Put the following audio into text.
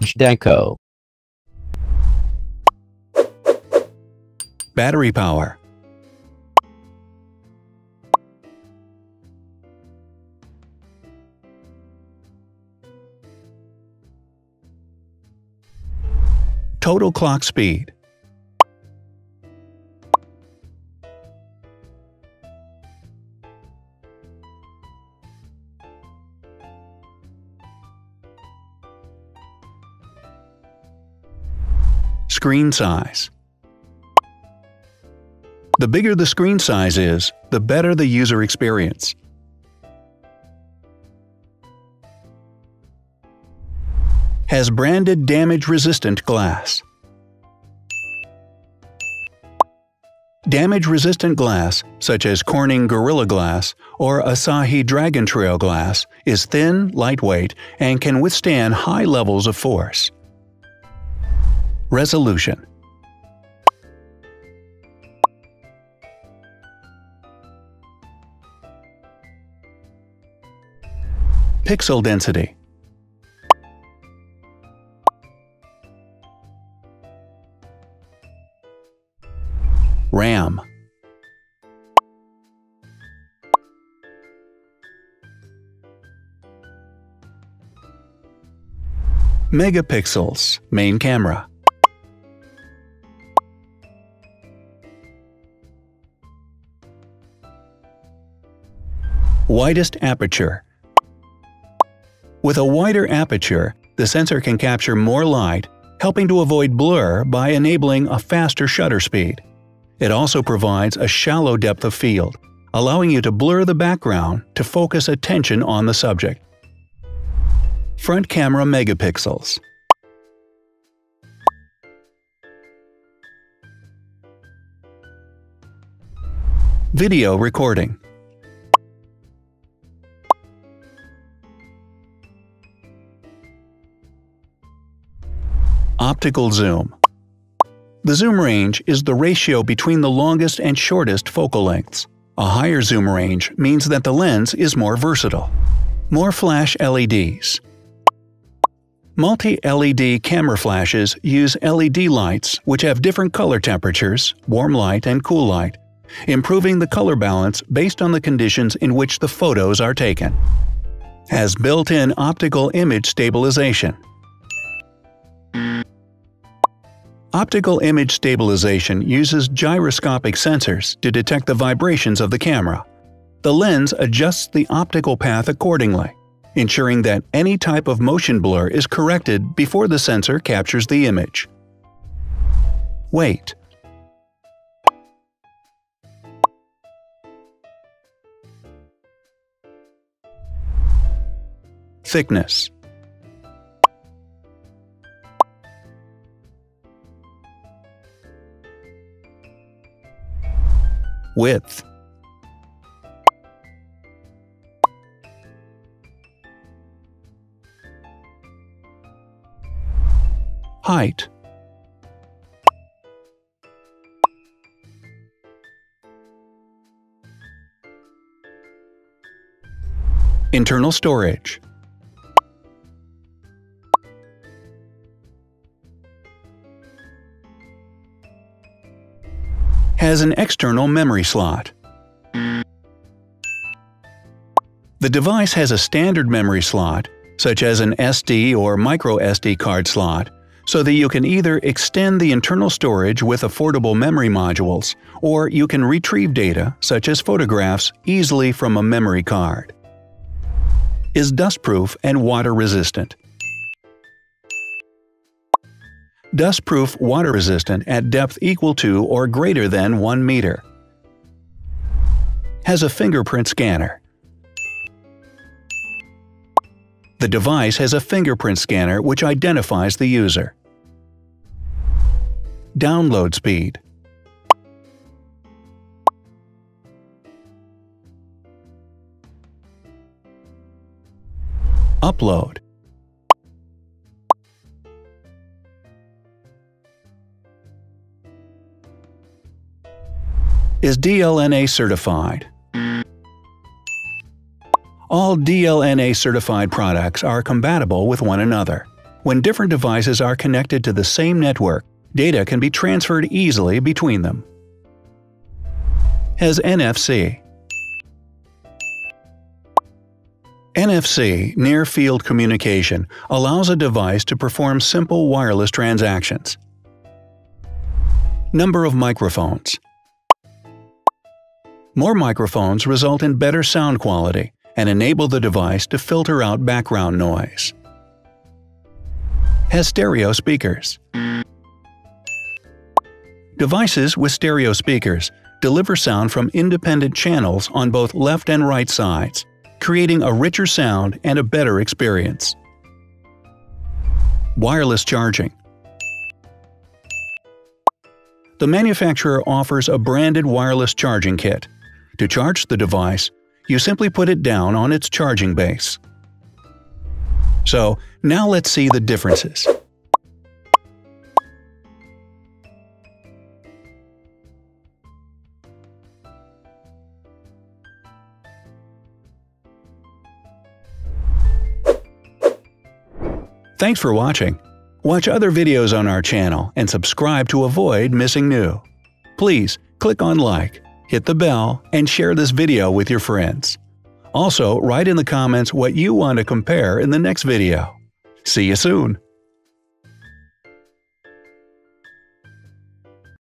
Zhdanko. Battery power. Total clock speed. Screen size. The bigger the screen size is, the better the user experience. Has branded damage-resistant glass. Damage-resistant glass, such as Corning Gorilla Glass or Asahi Dragon Trail glass, is thin, lightweight, and can withstand high levels of force. Resolution. Pixel density. RAM. Megapixels, main camera. Widest aperture. With a wider aperture, the sensor can capture more light, helping to avoid blur by enabling a faster shutter speed. It also provides a shallow depth of field, allowing you to blur the background to focus attention on the subject. Front camera megapixels. Video recording. Optical zoom. The zoom range is the ratio between the longest and shortest focal lengths. A higher zoom range means that the lens is more versatile. More flash LEDs. Multi-LED camera flashes use LED lights which have different color temperatures, warm light and cool light, improving the color balance based on the conditions in which the photos are taken. Has built-in optical image stabilization. Optical image stabilization uses gyroscopic sensors to detect the vibrations of the camera. The lens adjusts the optical path accordingly, ensuring that any type of motion blur is corrected before the sensor captures the image. Weight. Thickness. Width. Height. Internal storage. Has an external memory slot. The device has a standard memory slot, such as an SD or micro SD card slot, so that you can either extend the internal storage with affordable memory modules, or you can retrieve data, such as photographs, easily from a memory card. Is dustproof and water-resistant. Dustproof water-resistant at depth equal to or greater than 1 meter. Has a fingerprint scanner. The device has a fingerprint scanner which identifies the user. Download speed. Upload. Is DLNA certified. All DLNA certified products are compatible with one another. When different devices are connected to the same network, data can be transferred easily between them. Has NFC. NFC, near-field communication, allows a device to perform simple wireless transactions. Number of microphones. More microphones result in better sound quality and enable the device to filter out background noise. Has stereo speakers. Devices with stereo speakers deliver sound from independent channels on both left and right sides, creating a richer sound and a better experience. Wireless charging. The manufacturer offers a branded wireless charging kit. To charge the device, you simply put it down on its charging base. So, now let's see the differences. Thanks for watching. Watch other videos on our channel and subscribe to avoid missing new. Please click on like, hit the bell, and share this video with your friends. Also, write in the comments what you want to compare in the next video. See you soon!